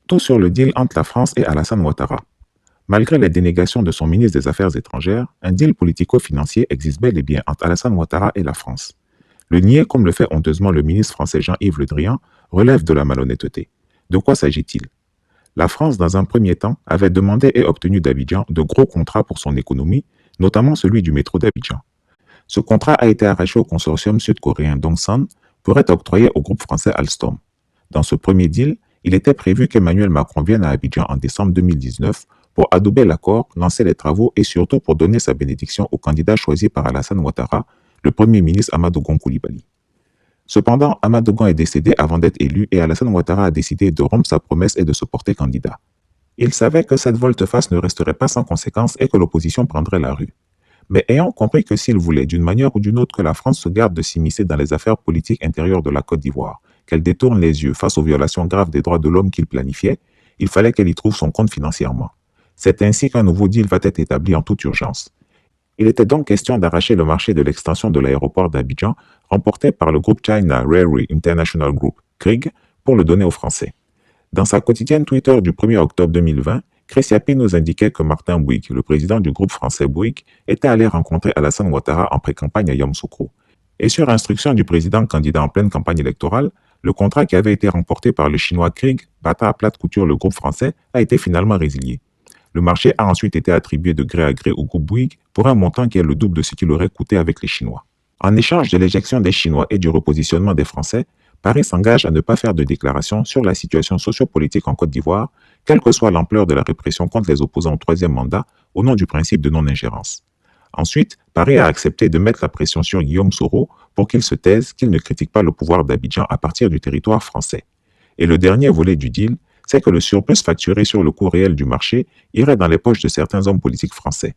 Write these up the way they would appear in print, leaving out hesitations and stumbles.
Tout sur le deal entre la France et Alassane Ouattara. Malgré les dénégations de son ministre des Affaires étrangères, un deal politico-financier existe bel et bien entre Alassane Ouattara et la France. Le nier, comme le fait honteusement le ministre français Jean-Yves Le Drian, relève de la malhonnêteté. De quoi s'agit-il? La France, dans un premier temps, avait demandé et obtenu d'Abidjan de gros contrats pour son économie, notamment celui du métro d'Abidjan. Ce contrat a été arraché au consortium sud-coréen Dongsan pour être octroyé au groupe français Alstom. Dans ce premier deal, il était prévu qu'Emmanuel Macron vienne à Abidjan en décembre 2019 pour adouber l'accord, lancer les travaux et surtout pour donner sa bénédiction au candidat choisi par Alassane Ouattara, le Premier ministre Amadou Gon Coulibaly. Cependant, Amadou Gon est décédé avant d'être élu et Alassane Ouattara a décidé de rompre sa promesse et de se porter candidat. Il savait que cette volte-face ne resterait pas sans conséquence et que l'opposition prendrait la rue. Mais ayant compris que s'il voulait, d'une manière ou d'une autre, que la France se garde de s'immiscer dans les affaires politiques intérieures de la Côte d'Ivoire, qu'elle détourne les yeux face aux violations graves des droits de l'homme qu'il planifiait, il fallait qu'elle y trouve son compte financièrement. C'est ainsi qu'un nouveau deal va être établi en toute urgence. Il était donc question d'arracher le marché de l'extension de l'aéroport d'Abidjan, remporté par le groupe China Railway International Group, CRIG, pour le donner aux Français. Dans sa quotidienne Twitter du 1er octobre 2020, Chris Yapi nous indiquait que Martin Bouygues, le président du groupe français Bouygues, était allé rencontrer Alassane Ouattara en pré-campagne à Yamoussoukro. Et sur instruction du président candidat en pleine campagne électorale, le contrat qui avait été remporté par le chinois Krieg, battant à plate couture le groupe français, a été finalement résilié. Le marché a ensuite été attribué de gré à gré au groupe Bouygues pour un montant qui est le double de ce qu'il aurait coûté avec les Chinois. En échange de l'éjection des Chinois et du repositionnement des Français, Paris s'engage à ne pas faire de déclaration sur la situation sociopolitique en Côte d'Ivoire, quelle que soit l'ampleur de la répression contre les opposants au troisième mandat, au nom du principe de non-ingérence. Ensuite, Paris a accepté de mettre la pression sur Guillaume Soro pour qu'il se taise, qu'il ne critique pas le pouvoir d'Abidjan à partir du territoire français. Et le dernier volet du deal, c'est que le surplus facturé sur le coût réel du marché irait dans les poches de certains hommes politiques français.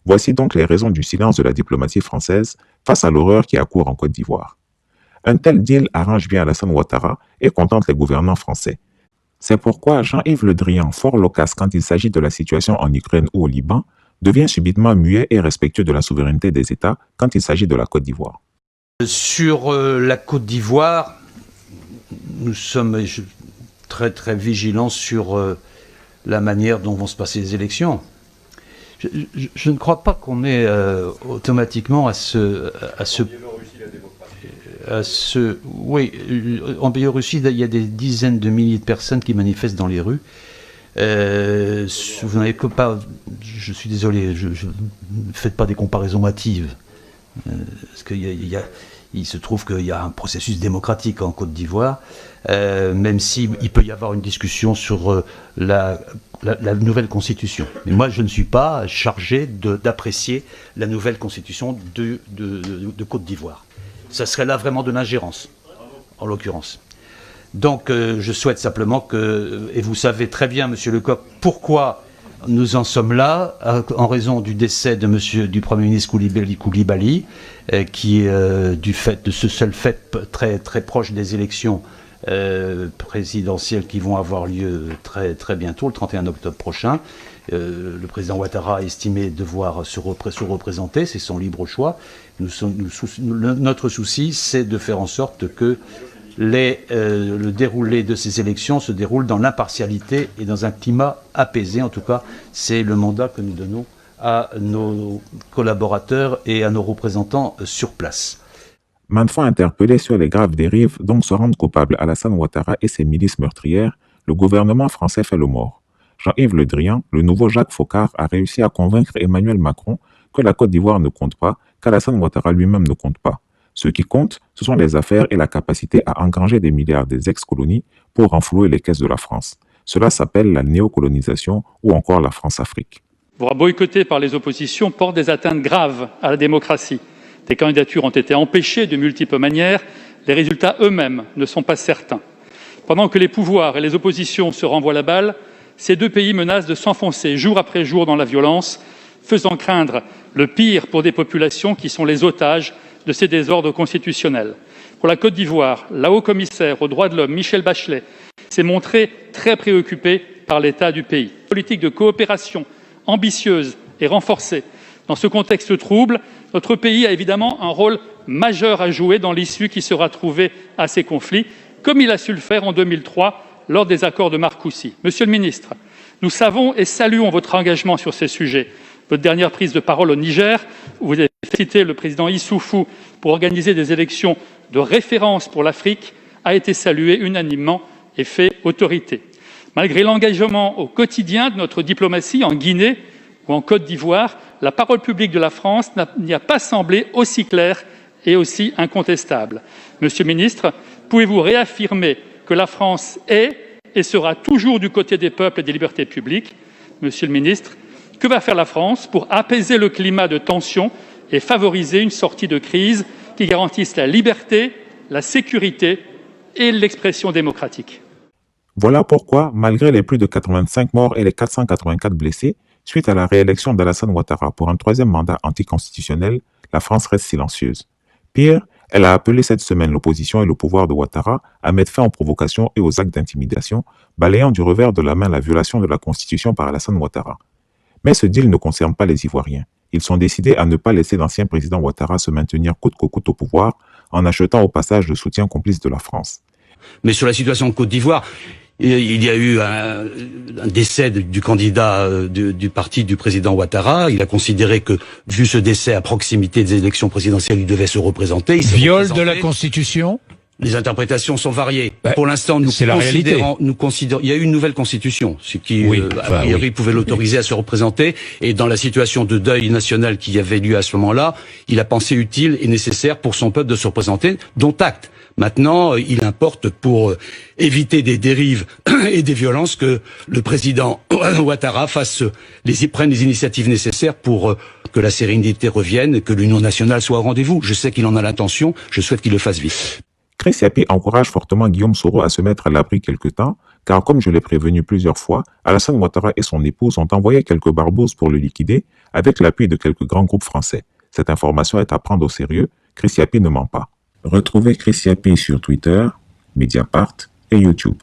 Voici donc les raisons du silence de la diplomatie française face à l'horreur qui accourt en Côte d'Ivoire. Un tel deal arrange bien Alassane Ouattara et contente les gouvernants français. C'est pourquoi Jean-Yves Le Drian, fort loquace quand il s'agit de la situation en Ukraine ou au Liban, devient subitement muet et respectueux de la souveraineté des États quand il s'agit de la Côte d'Ivoire. Sur la Côte d'Ivoire, nous sommes très très vigilants sur la manière dont vont se passer les élections. Je ne crois pas qu'on ait automatiquement oui, en Biélorussie, il y a des dizaines de milliers de personnes qui manifestent dans les rues. Vous n'avez que pas. Je suis désolé, ne faites pas des comparaisons hâtives. Parce qu'il se trouve qu'il y a un processus démocratique en Côte d'Ivoire, même s'il peut y avoir une discussion sur la nouvelle constitution. Mais moi, je ne suis pas chargé d'apprécier la nouvelle constitution de Côte d'Ivoire. Ça serait là vraiment de l'ingérence, en l'occurrence. Donc, je souhaite simplement que, et vous savez très bien, Monsieur Lecoq, pourquoi nous en sommes là, en raison du décès du Premier ministre Coulibaly, qui, du fait de ce seul fait très, très proche des élections présidentielles qui vont avoir lieu très, très bientôt, le 31 octobre prochain, le président Ouattara a estimé devoir se représenter, c'est son libre choix. Notre souci, c'est de faire en sorte que le déroulé de ces élections se déroule dans l'impartialité et dans un climat apaisé. En tout cas, c'est le mandat que nous donnons à nos collaborateurs et à nos représentants sur place. Maintes fois interpellé sur les graves dérives dont se rendent coupables Alassane Ouattara et ses milices meurtrières, le gouvernement français fait le mort. Jean-Yves Le Drian, le nouveau Jacques Foccart, a réussi à convaincre Emmanuel Macron que la Côte d'Ivoire ne compte pas, qu'Alassane Ouattara lui-même ne compte pas. Ce qui compte, ce sont les affaires et la capacité à engranger des milliards des ex-colonies pour renflouer les caisses de la France. Cela s'appelle la néocolonisation ou encore la France-Afrique. Boycotté par les oppositions porte des atteintes graves à la démocratie. Des candidatures ont été empêchées de multiples manières. Les résultats eux-mêmes ne sont pas certains. Pendant que les pouvoirs et les oppositions se renvoient la balle, ces deux pays menacent de s'enfoncer jour après jour dans la violence, faisant craindre le pire pour des populations qui sont les otages de ces désordres constitutionnels. Pour la Côte d'Ivoire, la haut-commissaire aux droits de l'homme, Michelle Bachelet, s'est montrée très préoccupée par l'état du pays. Une politique de coopération ambitieuse et renforcée. Dans ce contexte trouble, notre pays a évidemment un rôle majeur à jouer dans l'issue qui sera trouvée à ces conflits, comme il a su le faire en 2003 lors des accords de Marcoussis. Monsieur le ministre, nous savons et saluons votre engagement sur ces sujets. Votre dernière prise de parole au Niger, où vous avez félicité le président Issoufou pour organiser des élections de référence pour l'Afrique, a été saluée unanimement et fait autorité. Malgré l'engagement au quotidien de notre diplomatie en Guinée ou en Côte d'Ivoire, la parole publique de la France n'y a pas semblé aussi claire et aussi incontestable. Monsieur le ministre, pouvez-vous réaffirmer que la France est et sera toujours du côté des peuples et des libertés publiques? Monsieur le ministre, que va faire la France pour apaiser le climat de tension et favoriser une sortie de crise qui garantisse la liberté, la sécurité et l'expression démocratique? Voilà pourquoi, malgré les plus de 85 morts et les 484 blessés, suite à la réélection d'Alassane Ouattara pour un troisième mandat anticonstitutionnel, la France reste silencieuse. Pire, elle a appelé cette semaine l'opposition et le pouvoir de Ouattara à mettre fin aux provocations et aux actes d'intimidation, balayant du revers de la main la violation de la Constitution par Alassane Ouattara. Mais ce deal ne concerne pas les Ivoiriens. Ils sont décidés à ne pas laisser l'ancien président Ouattara se maintenir coûte que coûte au pouvoir en achetant au passage le soutien complice de la France. Mais sur la situation en Côte d'Ivoire, il y a eu un décès du candidat du parti du président Ouattara. Il a considéré que, vu ce décès à proximité des élections présidentielles, il devait se représenter. Viol de la Constitution ? Les interprétations sont variées. Pour l'instant, il y a eu une nouvelle constitution, ce qui, a priori, pouvait l'autoriser à se représenter. Et dans la situation de deuil national qui avait lieu à ce moment-là, il a pensé utile et nécessaire pour son peuple de se représenter, dont acte. Maintenant, il importe pour éviter des dérives et des violences que le président Ouattara prenne les initiatives nécessaires pour que la sérénité revienne et que l'union nationale soit au rendez-vous. Je sais qu'il en a l'intention, je souhaite qu'il le fasse vite. Chris Yapi encourage fortement Guillaume Soro à se mettre à l'abri quelque temps, car comme je l'ai prévenu plusieurs fois, Alassane Ouattara et son épouse ont envoyé quelques barbouzes pour le liquider, avec l'appui de quelques grands groupes français. Cette information est à prendre au sérieux, Chris Yapi ne ment pas. Retrouvez Chris Yapi sur Twitter, Mediapart et YouTube.